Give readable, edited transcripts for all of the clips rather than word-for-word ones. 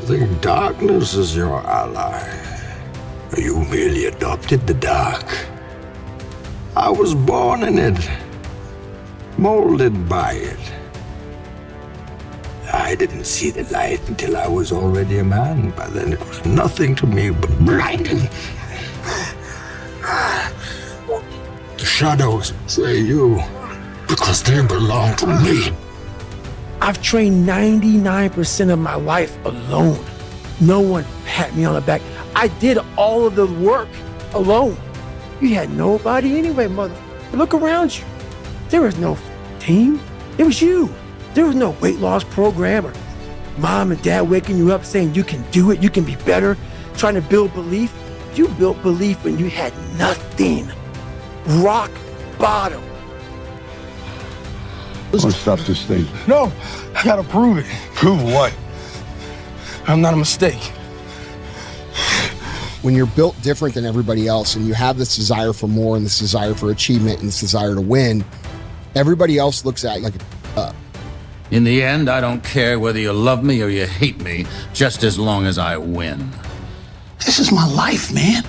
think darkness is your ally. You merely adopted the dark. I was born in it, molded by it. I didn't see the light until I was already a man. By then it was nothing to me but blinding. The shadows say you, because they belong to me. I've trained 99% of my life alone. No one pat me on the back. I did all of the work alone. You had nobody anyway, mother. Look around you. There was no team. It was you. There was no weight loss program or mom and dad waking you up saying you can do it, you can be better, trying to build belief. You built belief when you had nothing. Rock bottom. Let's stop this thing. No, I gotta prove it. Prove what? I'm not a mistake. When you're built different than everybody else and you have this desire for more and this desire for achievement and this desire to win, everybody else looks at you like a In the end, I don't care whether you love me or you hate me, just as long as I win. This is my life, man.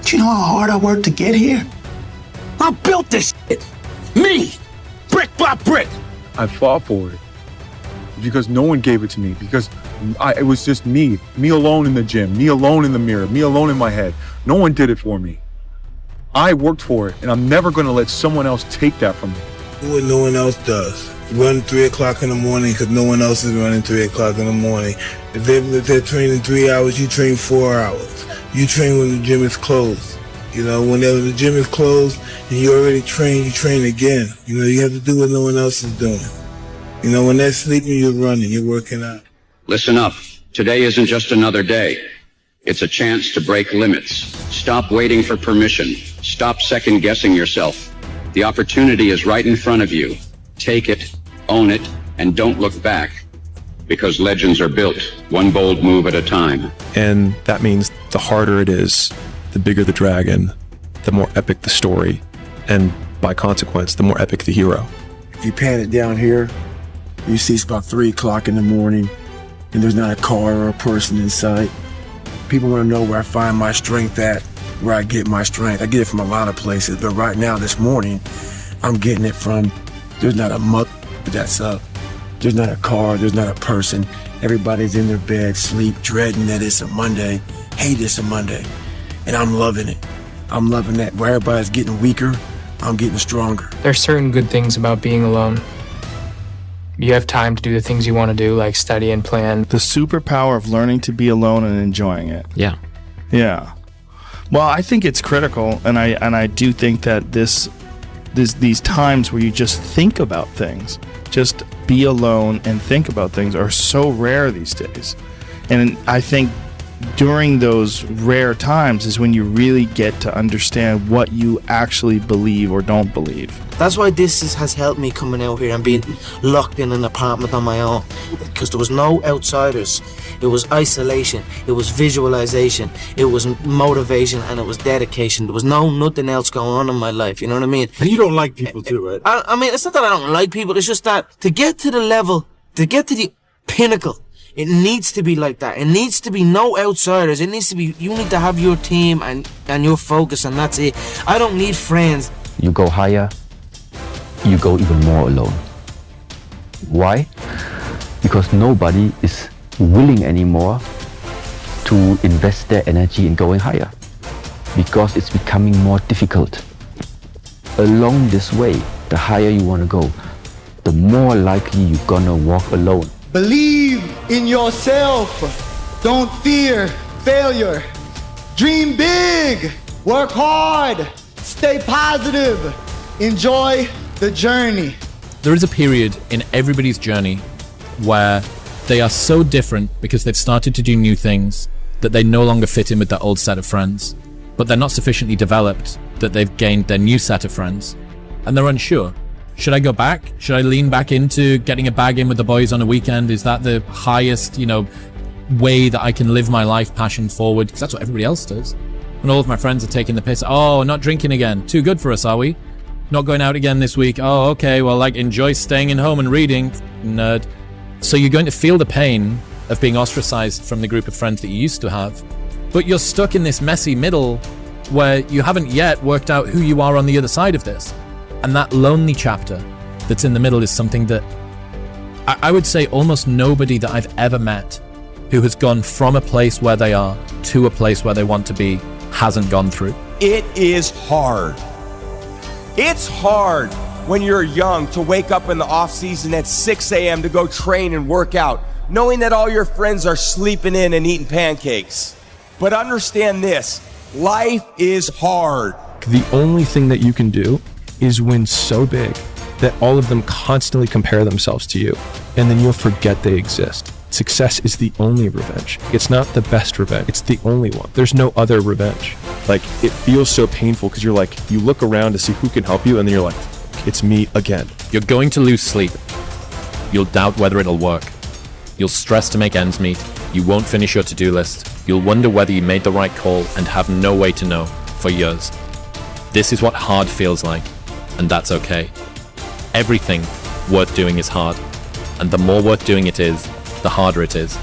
Do you know how hard I worked to get here? I built this shit. Me! Brick by brick! I fought for it because no one gave it to me, because it was just me alone in the gym, me alone in the mirror, me alone in my head. No one did it for me. I worked for it, and I'm never going to let someone else take that from me. Do what no one else does. Run 3 o'clock in the morning because no one else is running 3 o'clock in the morning. If they're training 3 hours, you train 4 hours. You train when the gym is closed. You know, whenever the gym is closed and you already train, you train again. You know, you have to do what no one else is doing. You know, when they're sleeping, you're running, you're working out. Listen up. Today isn't just another day. It's a chance to break limits. Stop waiting for permission. Stop second-guessing yourself. The opportunity is right in front of you. Take it, own it, and don't look back. Because legends are built, one bold move at a time. And that means the harder it is, the bigger the dragon, the more epic the story, and by consequence, the more epic the hero. If you pan it down here, you see it's about 3 o'clock in the morning and there's not a car or a person in sight. People want to know where I find my strength at, where I get my strength. I get it from a lot of places, but right now, this morning, I'm getting it from, there's not a mother that's up. There's not a car, there's not a person. Everybody's in their bed, sleep, dreading that it's a Monday, hate it's a Monday. And I'm loving it. I'm loving that. Where everybody's getting weaker, I'm getting stronger. There's certain good things about being alone. You have time to do the things you want to do, like study and plan. The superpower of learning to be alone and enjoying it. Yeah. Yeah. Well, I think it's critical, and I do think that these times where you just think about things, just be alone and think about things, are so rare these days. And I think during those rare times is when you really get to understand what you actually believe or don't believe. That's why this has helped me coming out here and being locked in an apartment on my own, because there was no outsiders. It was isolation, it was visualization, it was motivation, and it was dedication. There was nothing else going on in my life, you know what I mean? And you don't like people too, right? I mean, it's not that I don't like people, it's just that to get to the level, to get to the pinnacle, it needs to be like that. It needs to be no outsiders. It needs to be, you need to have your team and your focus, and that's it. I don't need friends. You go higher, you go even more alone. Why? Because nobody is willing anymore to invest their energy in going higher. Because it's becoming more difficult. Along this way, the higher you want to go, the more likely you're gonna walk alone. Believe in yourself. Don't fear failure. Dream big. Work hard. Stay positive. Enjoy the journey. There is a period in everybody's journey where they are so different because they've started to do new things that they no longer fit in with their old set of friends, but they're not sufficiently developed that they've gained their new set of friends, and they're unsure. Should I go back? Should I lean back into getting a bag in with the boys on a weekend? Is that the highest, way that I can live my life passion forward? Because that's what everybody else does. And all of my friends are taking the piss. Oh, not drinking again. Too good for us, are we? Not going out again this week. Oh, okay. Well, enjoy staying in home and reading. Nerd. So you're going to feel the pain of being ostracized from the group of friends that you used to have, but you're stuck in this messy middle where you haven't yet worked out who you are on the other side of this. And that lonely chapter that's in the middle is something that I would say almost nobody that I've ever met who has gone from a place where they are to a place where they want to be hasn't gone through. It is hard. It's hard when you're young to wake up in the off season at 6 a.m. to go train and work out, knowing that all your friends are sleeping in and eating pancakes. But understand this, life is hard. The only thing that you can do is win so big that all of them constantly compare themselves to you, and then you'll forget they exist. Success is the only revenge. It's not the best revenge, it's the only one. There's no other revenge. Like, it feels so painful because you're like, you look around to see who can help you, and then you're like, it's me again. You're going to lose sleep. You'll doubt whether it'll work. You'll stress to make ends meet. You won't finish your to-do list. You'll wonder whether you made the right call and have no way to know for years. This is what hard feels like, and that's okay. Everything worth doing is hard, and the more worth doing it is, the harder it is.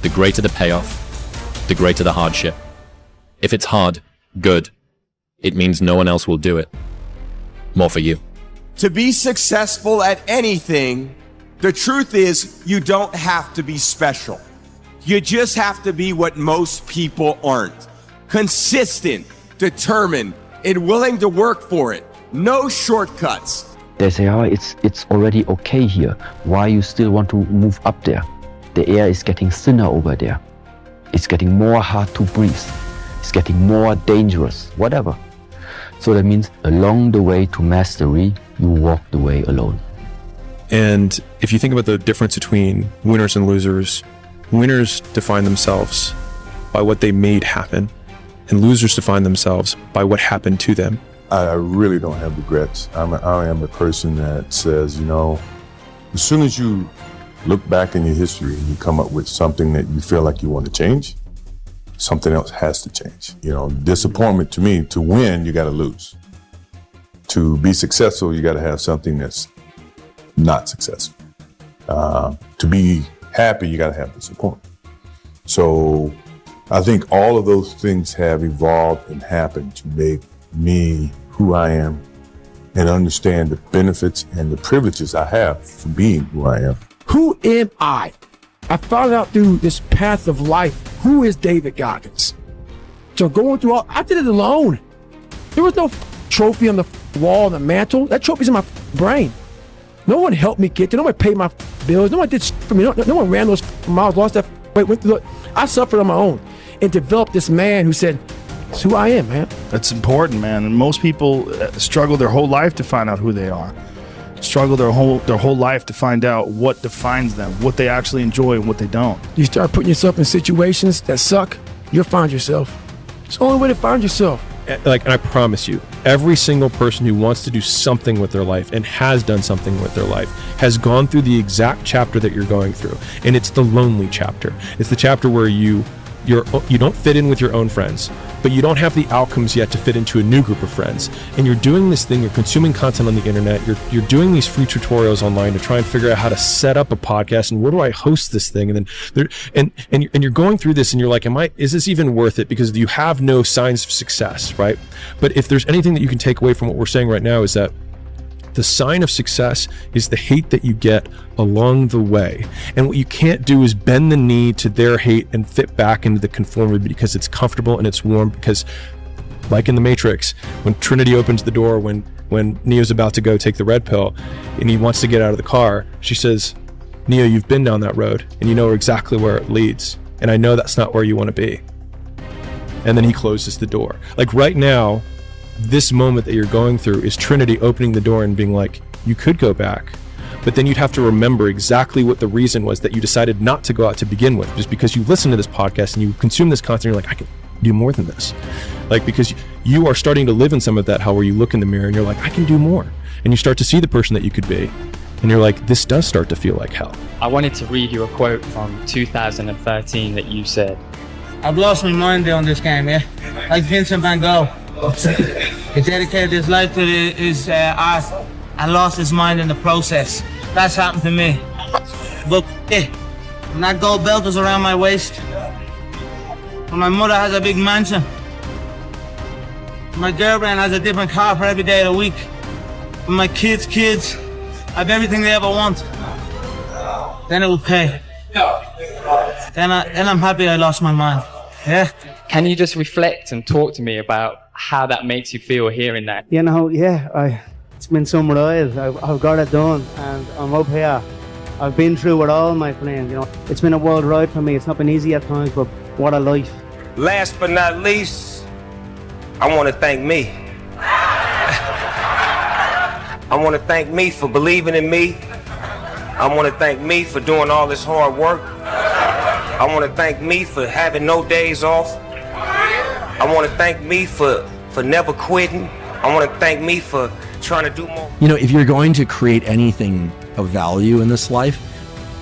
The greater the payoff, the greater the hardship. If it's hard, good. It means no one else will do it. More for you. To be successful at anything, the truth is you don't have to be special. You just have to be what most people aren't. Consistent, determined, and willing to work for it. No shortcuts. They say, oh, it's already okay here. Why you still want to move up there? The air is getting thinner over there. It's getting more hard to breathe. It's getting more dangerous, whatever. So that means along the way to mastery, you walk the way alone. And if you think about the difference between winners and losers, winners define themselves by what they made happen, and losers define themselves by what happened to them. I really don't have regrets. I am a person that says, you know, as soon as you look back in your history and you come up with something that you feel like you want to change, something else has to change. You know, disappointment to me, to win, you got to lose. To be successful, you got to have something that's not successful. To be happy, you got to have disappointment. So I think all of those things have evolved and happened to make me who I am and understand the benefits and the privileges I have for being who I am. Who am I? I found out through this path of life, who is David Goggins? So going through I did it alone. There was no trophy on the wall, on the mantle. That trophy's in my brain. No one helped me get there. No one paid my bills. No one did for me. No one ran those miles, lost that weight, went through. I suffered on my own and developed this man who said, it's who I am, man. That's important, man. And most people struggle their whole life to find out who they are. Struggle their whole life to find out what defines them, what they actually enjoy and what they don't. You start putting yourself in situations that suck, you'll find yourself. It's the only way to find yourself. Like, and I promise you, every single person who wants to do something with their life and has done something with their life has gone through the exact chapter that you're going through. And it's the lonely chapter. It's the chapter where you don't fit in with your own friends, but you don't have the outcomes yet to fit into a new group of friends. And you're doing this thing, you're consuming content on the internet, you're doing these free tutorials online to try and figure out how to set up a podcast and where do I host this thing? And then and you're going through this and you're like, is this even worth it? Because you have no signs of success, right? But if there's anything that you can take away from what we're saying right now is that the sign of success is the hate that you get along the way. And what you can't do is bend the knee to their hate and fit back into the conformity because it's comfortable and it's warm. Because like in the Matrix, when Trinity opens the door, when Neo's about to go take the red pill and he wants to get out of the car, she says, Neo, you've been down that road and you know exactly where it leads. And I know that's not where you want to be. And then he closes the door. Like right now, this moment that you're going through is Trinity opening the door and being like, you could go back, but then you'd have to remember exactly what the reason was that you decided not to go out to begin with, just because you listen to this podcast and you consume this content, you're like, I can do more than this. Like, because you are starting to live in some of that hell where you look in the mirror and you're like, I can do more. And you start to see the person that you could be. And you're like, this does start to feel like hell. I wanted to read you a quote from 2013 that you said. I've lost my mind on this game, yeah? Like Vincent van Gogh. He dedicated his life to his art and lost his mind in the process. That's happened to me. But when that gold belt is around my waist, when my mother has a big mansion, my girlfriend has a different car for every day of the week, when my kids have everything they ever want, then it will pay. Then I'm happy I lost my mind. Yeah. Can you just reflect and talk to me about how that makes you feel hearing that? You know, yeah, it's been some rides. I've got it done, and I'm up here. I've been through it all, my friend. You know, it's been a wild ride for me. It's not been easy at times, but what a life. Last but not least, I want to thank me. I want to thank me for believing in me. I want to thank me for doing all this hard work. I want to thank me for having no days off. I want to thank me for never quitting. I want to thank me for trying to do more. You know, if you're going to create anything of value in this life,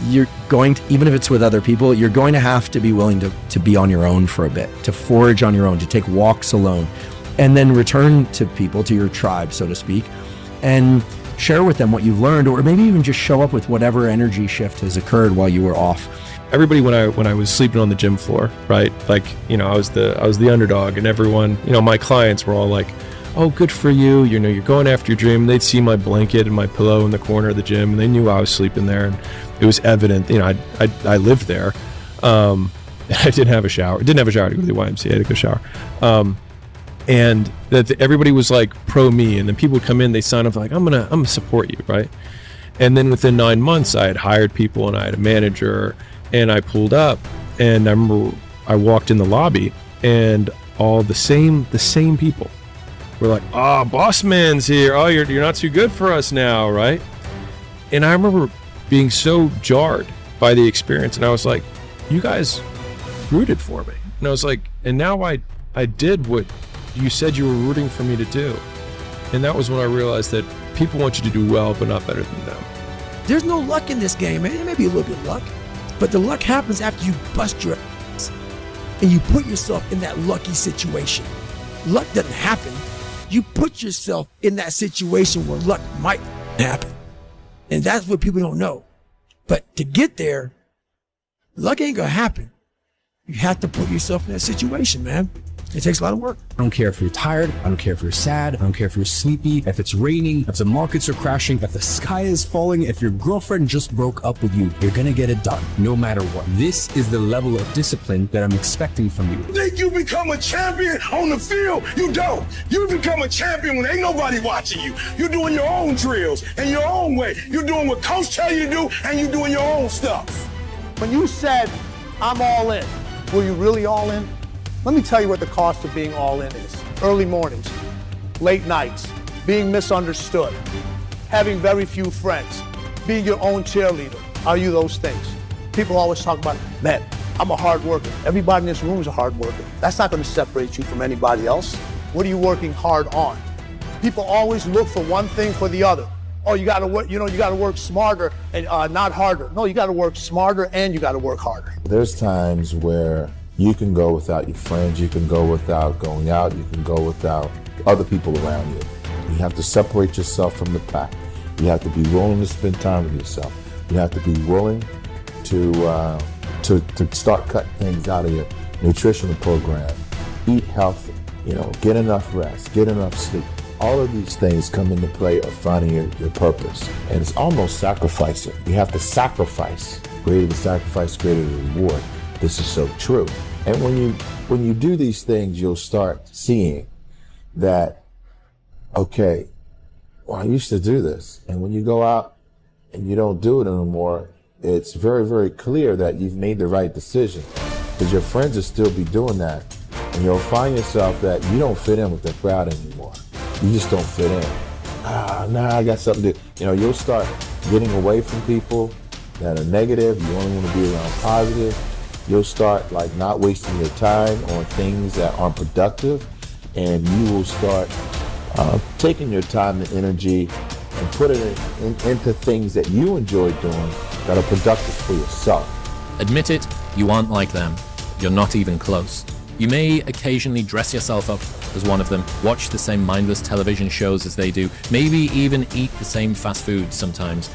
you're going to, even if it's with other people, you're going to have to be willing to be on your own for a bit, to forage on your own, to take walks alone, and then return to people, to your tribe, so to speak, and share with them what you've learned, or maybe even just show up with whatever energy shift has occurred while you were off. Everybody, when I was sleeping on the gym floor, right? Like, you know, I was the underdog, and everyone, you know, my clients were all like, "Oh, good for you. You know, you're going after your dream." They'd see my blanket and my pillow in the corner of the gym, and they knew I was sleeping there, and it was evident. You know, I lived there. I didn't have a shower. I didn't have a shower to go to the YMCA. I had to go shower. And that everybody was like pro me, and then people would come in, they sign up like, I'm gonna support you, right? And then within 9 months, I had hired people, and I had a manager, and I pulled up, and I remember I walked in the lobby, and all the same people were like, "Oh, boss man's here. Oh, you're not too good for us now, right?" And I remember being so jarred by the experience, and I was like, "You guys rooted for me," and I was like, "And now I did what you said you were rooting for me to do." And that was when I realized that people want you to do well, but not better than them. There's no luck in this game, man. There may be a little bit of luck, but the luck happens after you bust your ass and you put yourself in that lucky situation. Luck doesn't happen. You put yourself in that situation where luck might happen. And that's what people don't know. But to get there, luck ain't gonna happen. You have to put yourself in that situation, man. It takes a lot of work. I don't care if you're tired. I don't care if you're sad. I don't care if you're sleepy, if it's raining, if the markets are crashing, if the sky is falling, if your girlfriend just broke up with you, you're gonna get it done, no matter what. This is the level of discipline that I'm expecting from you. You think you become a champion on the field? You don't. You become a champion when ain't nobody watching you. You're doing your own drills in your own way. You're doing what coach tell you to do, and you're doing your own stuff. When you said, I'm all in, were you really all in? Let me tell you what the cost of being all in is. Early mornings, late nights, being misunderstood, having very few friends, being your own cheerleader. Are you those things? People always talk about, man, I'm a hard worker. Everybody in this room is a hard worker. That's not going to separate you from anybody else. What are you working hard on? People always look for one thing for the other. Oh, you got to work, you got to work smarter and not harder. No, you got to work smarter and you got to work harder. There's times where you can go without your friends, you can go without going out, you can go without other people around you. You have to separate yourself from the pack. You have to be willing to spend time with yourself. You have to be willing to start cutting things out of your nutritional program. Eat healthy, get enough rest, get enough sleep. All of these things come into play of finding your purpose. And it's almost sacrificing. You have to sacrifice. Greater the sacrifice, greater the reward. This is so true. And when you do these things, you'll start seeing that, okay, well, I used to do this. And when you go out and you don't do it anymore, it's very, very clear that you've made the right decision, because your friends will still be doing that. And you'll find yourself that you don't fit in with the crowd anymore. You just don't fit in. I got something to do. You'll start getting away from people that are negative. You only want to be around positive. You'll start not wasting your time on things that aren't productive, and you will start taking your time and energy and put it into things that you enjoy doing that are productive for yourself. Admit it, you aren't like them. You're not even close. You may occasionally dress yourself up as one of them, watch the same mindless television shows as they do, maybe even eat the same fast food sometimes.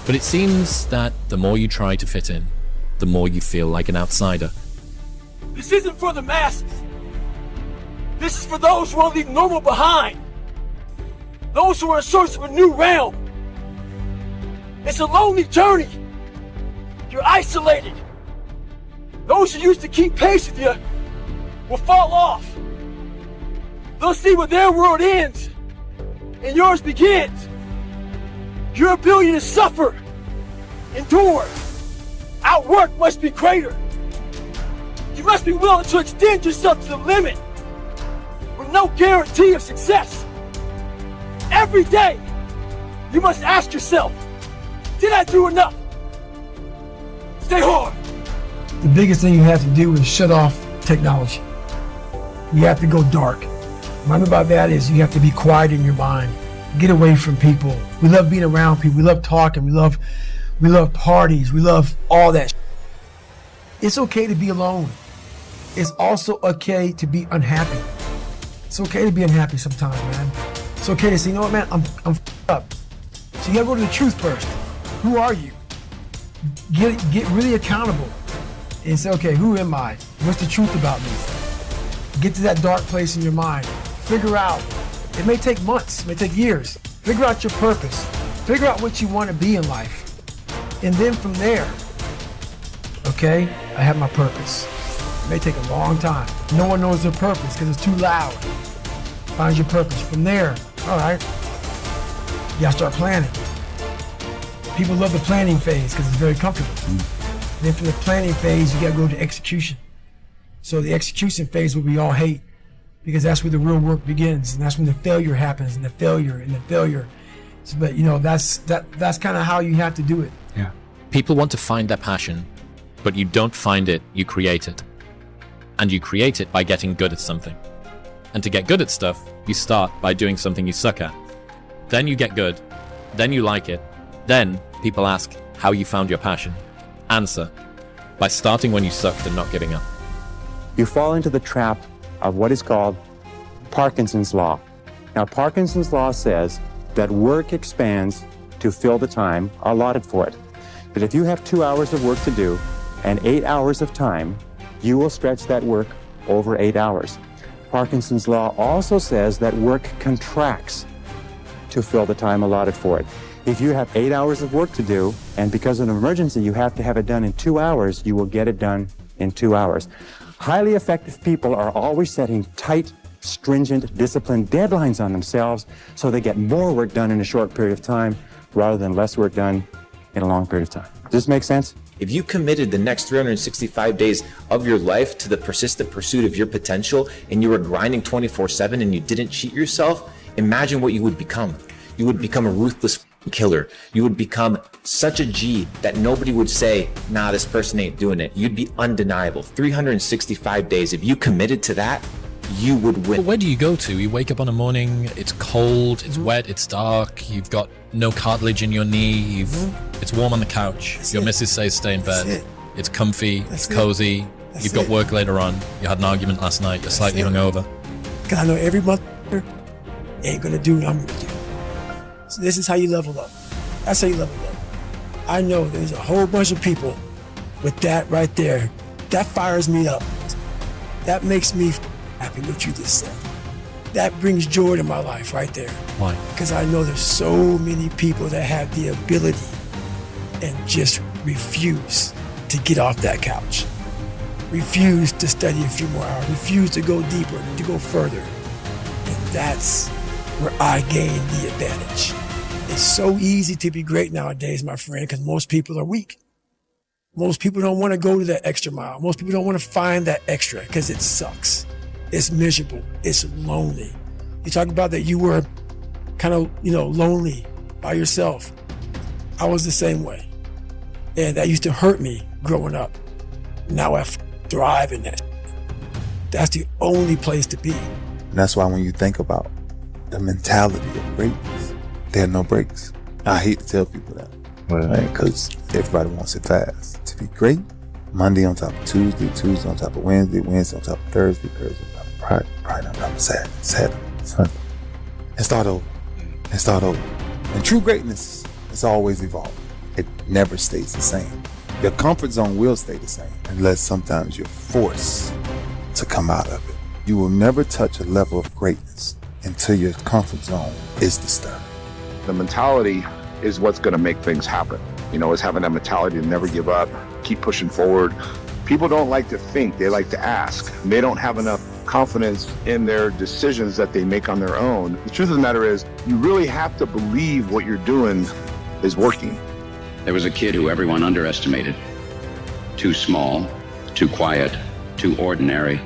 But it seems that the more you try to fit in, the more you feel like an outsider. This isn't for the masses. This is for those who want to leave normal behind. Those who are in search of a new realm. It's a lonely journey. You're isolated. Those who used to keep pace with you will fall off. They'll see where their world ends and yours begins. Your ability to suffer, endure, outwork must be greater. You must be willing to extend yourself to the limit with no guarantee of success. Every day, you must ask yourself, did I do enough? Stay hard. The biggest thing you have to do is shut off technology. You have to go dark. What I mean by that is you have to be quiet in your mind. Get away from people. We love being around people. We love talking. We love parties. We love all that. It's okay to be alone. It's also okay to be unhappy. It's okay to be unhappy sometimes, man. It's okay to say, you know what, man, I'm up. So you gotta go to the truth first. Who are you? Get really accountable and say, okay, who am I? What's the truth about me? Get to that dark place in your mind. Figure out. It may take months, it may take years. Figure out your purpose. Figure out what you want to be in life. And then from there, okay, I have my purpose. It may take a long time. No one knows their purpose because it's too loud. Find your purpose. From there, all right, you gotta start planning. People love the planning phase because it's very comfortable. Then from the planning phase, you gotta go to execution. So the execution phase, what we all hate, because that's where the real work begins, and that's when the failure happens, and the failure. So, but you know, that's kind of how you have to do it. Yeah. People want to find their passion, but you don't find it, you create it. And you create it by getting good at something. And to get good at stuff, you start by doing something you suck at. Then you get good, then you like it. Then people ask how you found your passion. Answer, by starting when you sucked and not giving up. You fall into the trap of what is called Parkinson's law. Now, Parkinson's law says that work expands to fill the time allotted for it. But if you have 2 hours of work to do and 8 hours of time, you will stretch that work over 8 hours. Parkinson's law also says that work contracts to fill the time allotted for it. If you have 8 hours of work to do, and because of an emergency you have to have it done in 2 hours, you will get it done in 2 hours. Highly effective people are always setting tight, stringent, disciplined deadlines on themselves so they get more work done in a short period of time rather than less work done in a long period of time. Does this make sense? If you committed the next 365 days of your life to the persistent pursuit of your potential and you were grinding 24/7 and you didn't cheat yourself, imagine what you would become. You would become a ruthless killer. You would become such a G that nobody would say, nah, this person ain't doing it. You'd be undeniable. 365 days, if you committed to that, you would win. But where do you go to? You wake up on a morning, it's cold, it's wet, it's dark, you've got no cartilage in your knee, it's warm on the couch, your missus says stay in bed, it's comfy, it's cozy, you've got work later on, you had an argument last night, you're slightly hungover. Because I know every motherfucker ain't gonna do what I'm gonna do. So this is how you level up. That's how you level up. I know there's a whole bunch of people with that right there. That fires me up. That makes me happy what you just said. That brings joy to my life right there. Why? Because I know there's so many people that have the ability and just refuse to get off that couch. Refuse to study a few more hours. Refuse to go deeper, to go further. And that's where I gain the advantage. It's so easy to be great nowadays, my friend, because most people are weak. Most people don't want to go to that extra mile. Most people don't want to find that extra because it sucks. It's miserable. It's lonely. You talk about that you were kind of, lonely by yourself. I was the same way. And that used to hurt me growing up. Now I thrive in that. That's the only place to be. And that's why when you think about the mentality of greatness, there are no breaks. I hate to tell people that, right? Because everybody wants it fast. To be great, Monday on top of Tuesday, Tuesday on top of Wednesday, Wednesday on top of Thursday, Thursday on top of Friday, Friday on top of Saturday, Saturday, Sunday. And start over. And start over. And true greatness is always evolving. never stays the same. Your comfort zone will stay the same unless sometimes you're forced to come out of it. You will never touch a level of greatness until your comfort zone is disturbed. The mentality is what's going to make things happen. You know, is having that mentality to never give up, keep pushing forward. People don't like to think, they like to ask. They don't have enough confidence in their decisions that they make on their own. The truth of the matter is, you really have to believe what you're doing is working. There was a kid who everyone underestimated. Too small, too quiet, too ordinary.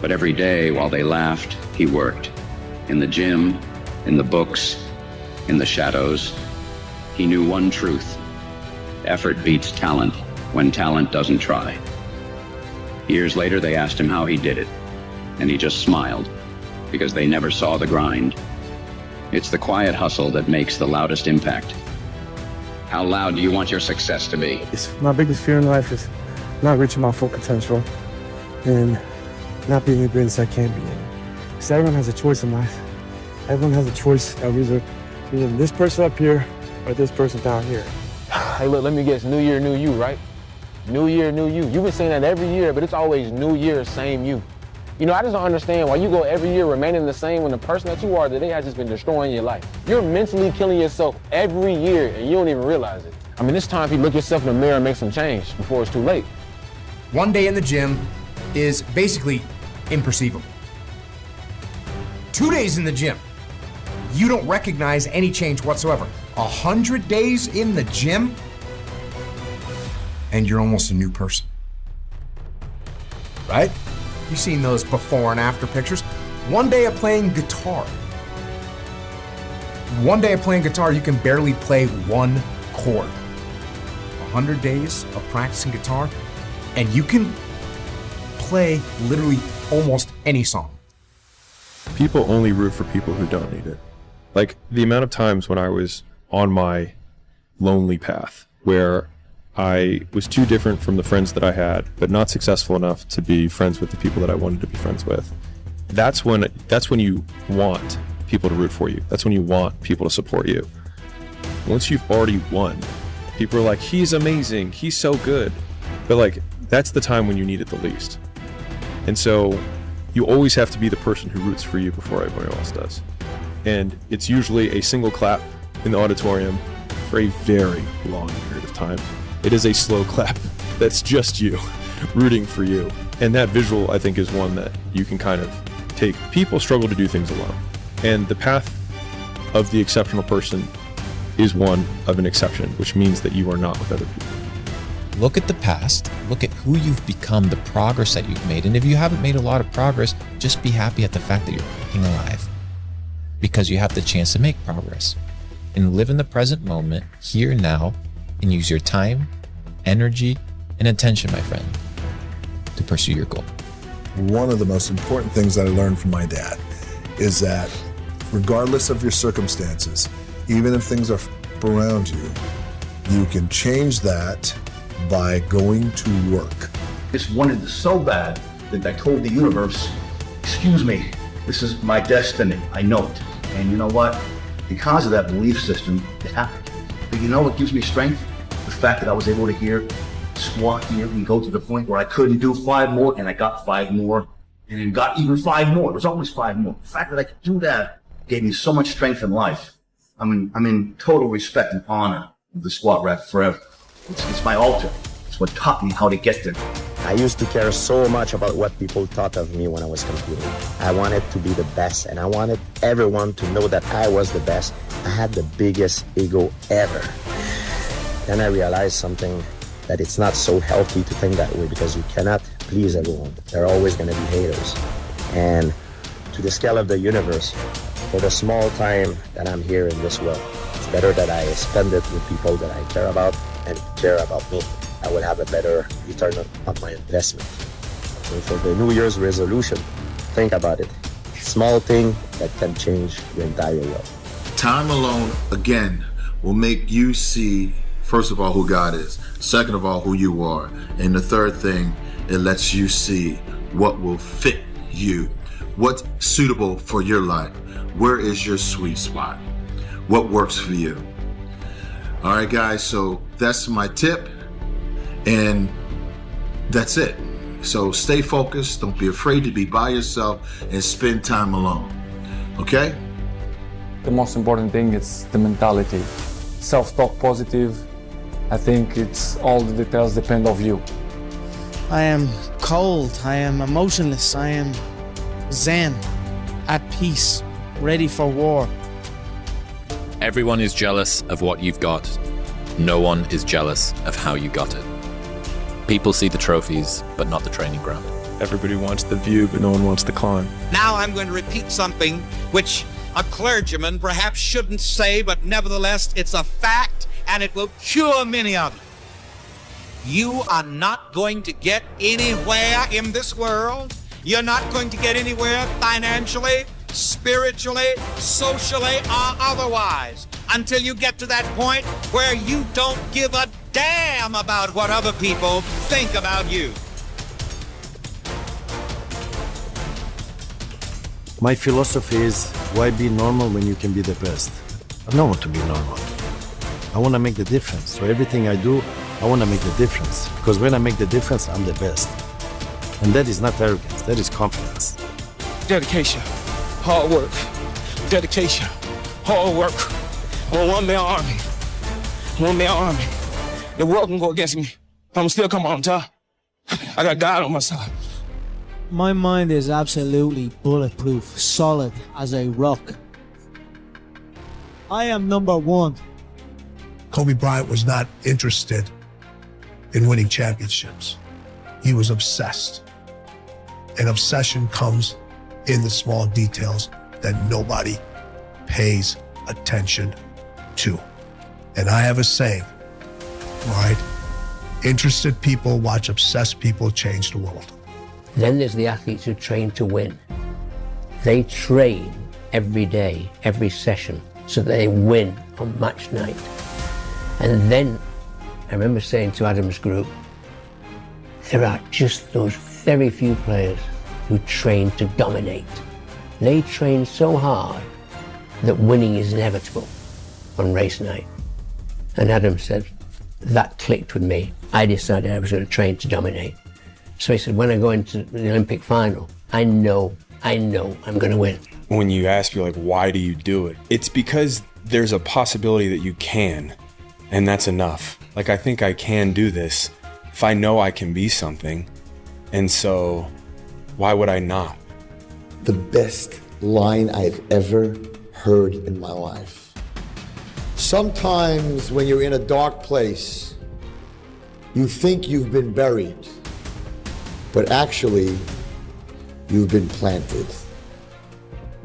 But every day while they laughed, he worked. In the gym, in the books, in the shadows. He knew one truth. Effort beats talent when talent doesn't try. Years later, they asked him how he did it, and he just smiled, because they never saw the grind. It's the quiet hustle that makes the loudest impact. How loud do you want your success to be? My biggest fear in life is not reaching my full potential and not being the greatest I can be. Because everyone has a choice in life. Everyone has a choice of either this person up here or this person down here. Hey, look, let me guess. New year, new you, right? New year, new you. You've been saying that every year, but it's always new year, same you. You know, I just don't understand why you go every year remaining the same when the person that you are today has just been destroying your life. You're mentally killing yourself every year and you don't even realize it. I mean, it's time for you to look yourself in the mirror and make some change before it's too late. One day in the gym is basically imperceivable. 2 days in the gym, you don't recognize any change whatsoever. 100 days in the gym, and you're almost a new person. Right? You've seen those before and after pictures. One day of playing guitar. One day of playing guitar, you can barely play one chord. 100 days of practicing guitar, and you can play literally almost any song. People only root for people who don't need it. Like, the amount of times when I was on my lonely path where I was too different from the friends that I had, but not successful enough to be friends with the people that I wanted to be friends with. That's when you want people to root for you. That's when you want people to support you. Once you've already won, people are like, he's amazing, he's so good. But like, that's the time when you need it the least. And so you always have to be the person who roots for you before everyone else does. And it's usually a single clap in the auditorium for a very long period of time. It is a slow clap that's just you rooting for you. And that visual, I think, is one that you can kind of take. People struggle to do things alone. And the path of the exceptional person is one of an exception, which means that you are not with other people. Look at the past, look at who you've become, the progress that you've made. And if you haven't made a lot of progress, just be happy at the fact that you're fucking alive, because you have the chance to make progress. And live in the present moment, here and now, and use your time, energy, and attention, my friend, to pursue your goal. One of the most important things that I learned from my dad is that regardless of your circumstances, even if things are around you, you can change that by going to work. Just wanted it so bad that I told the universe, excuse me, this is my destiny, I know it. And you know what? Because of that belief system, it happened. But you know what gives me strength? The fact that I was able to squat here and go to the point where I couldn't do 5 more, and I got 5 more, and then got even 5 more. There's always 5 more. The fact that I could do that gave me so much strength in life. I'm in total respect and honor of the squat rack forever. It's my altar. It's what taught me how to get there. I used to care so much about what people thought of me when I was competing. I wanted to be the best, and I wanted everyone to know that I was the best. I had the biggest ego ever. Then I realized something, that it's not so healthy to think that way, because you cannot please everyone. There are always going to be haters. And to the scale of the universe, for the small time that I'm here in this world, it's better that I spend it with people that I care about and care about me. I will have a better return on my investment. So for the New Year's resolution, think about it. Small thing that can change your entire world. Time alone, again, will make you see, first of all, who God is. Second of all, who you are. And the third thing, it lets you see what will fit you. What's suitable for your life. Where is your sweet spot? What works for you? All right, guys, so that's my tip, and that's it. So stay focused. Don't be afraid to be by yourself and spend time alone. Okay? The most important thing is the mentality. Self-talk positive. I think it's all the details depend on you. I am cold. I am emotionless. I am zen, at peace, ready for war. Everyone is jealous of what you've got. No one is jealous of how you got it. People see the trophies, but not the training ground. Everybody wants the view, but no one wants the climb. Now I'm going to repeat something which a clergyman perhaps shouldn't say, but nevertheless it's a fact and it will cure many of you. You are not going to get anywhere in this world. You're not going to get anywhere financially, spiritually, socially, or otherwise until you get to that point where you don't give a damn about what other people think about you. My philosophy is, why be normal when you can be the best? I don't want to be normal. I want to make the difference. So everything I do, I want to make the difference. Because when I make the difference, I'm the best. And that is not arrogance, that is confidence. Dedication, hard work. Dedication, hard work. I'm a one-man army. One-man army. The world can go against me. I'm still come on top. I got God on my side. My mind is absolutely bulletproof, solid as a rock. I am number one. Kobe Bryant was not interested in winning championships. He was obsessed. And obsession comes in the small details that nobody pays attention to. And I have a saying, all right? Interested people watch obsessed people change the world. Then there's the athletes who train to win. They train every day, every session, so that they win on match night. And then I remember saying to Adam's group, there are just those very few players who train to dominate. They train so hard that winning is inevitable on race night. And Adam said, that clicked with me. I decided I was going to train to dominate. So he said, when I go into the Olympic final, I know I'm going to win. When you ask me, like, why do you do it? It's because there's a possibility that you can, and that's enough. Like, I think I can do this if I know I can be something. And so why would I not? The best line I've ever heard in my life. Sometimes when you're in a dark place, you think you've been buried, but actually, you've been planted.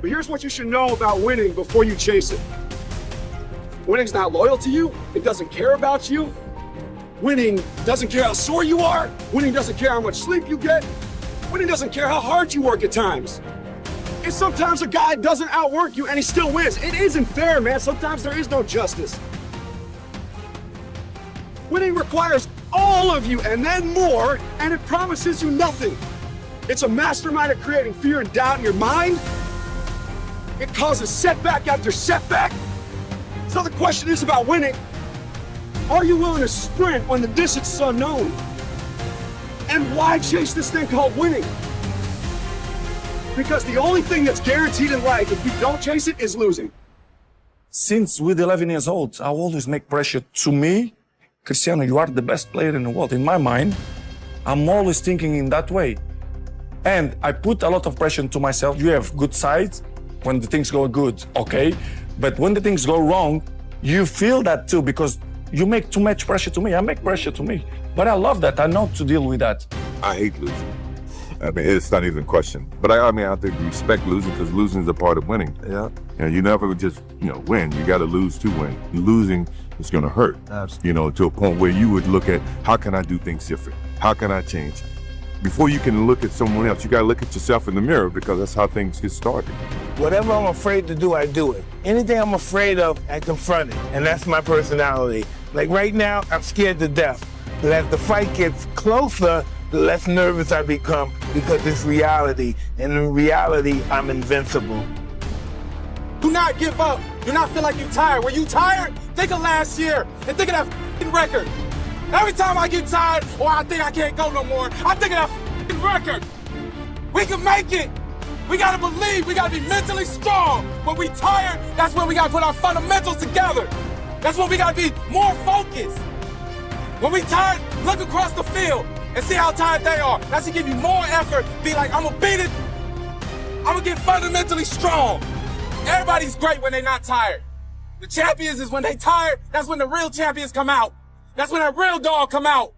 But here's what you should know about winning before you chase it. Winning's not loyal to you. It doesn't care about you. Winning doesn't care how sore you are. Winning doesn't care how much sleep you get. Winning doesn't care how hard you work at times. And sometimes a guy doesn't outwork you and he still wins. It isn't fair, man. Sometimes there is no justice. Winning requires all of you and then more, and it promises you nothing. It's a mastermind at creating fear and doubt in your mind. It causes setback after setback. So the question is about winning. Are you willing to sprint when the distance is unknown? And why chase this thing called winning? Because the only thing that's guaranteed in life, if you don't chase it, is losing. Since with 11 years old, I always make pressure to me. Cristiano, you are the best player in the world. In my mind, I'm always thinking in that way. And I put a lot of pressure to myself. You have good sides when the things go good, okay? But when the things go wrong, you feel that too because you make too much pressure to me. I make pressure to me. But I love that. I know to deal with that. I hate losing. I mean, it's not even a question. But I think you respect losing because losing is a part of winning. Yeah. You never just, win. You got to lose to win. Losing is going to hurt. Absolutely. To a point where you would look at, how can I do things different? How can I change? Before you can look at someone else, you got to look at yourself in the mirror because that's how things get started. Whatever I'm afraid to do, I do it. Anything I'm afraid of, I confront it. And that's my personality. Like right now, I'm scared to death. But as the fight gets closer, the less nervous I become because it's reality. And in reality, I'm invincible. Do not give up. Do not feel like you're tired. When you tired, think of last year and think of that f***ing record. Every time I get tired or I think I can't go no more, I think of that f***ing record. We can make it. We gotta believe. We gotta be mentally strong. When we tired, that's when we gotta put our fundamentals together. That's when we gotta be more focused. When we tired, look across the field and see how tired they are. That should give you more effort. Be like, I'm gonna beat it. I'm gonna get fundamentally strong. Everybody's great when they're not tired. The champions is when they tired, that's when the real champions come out. That's when that real dog come out.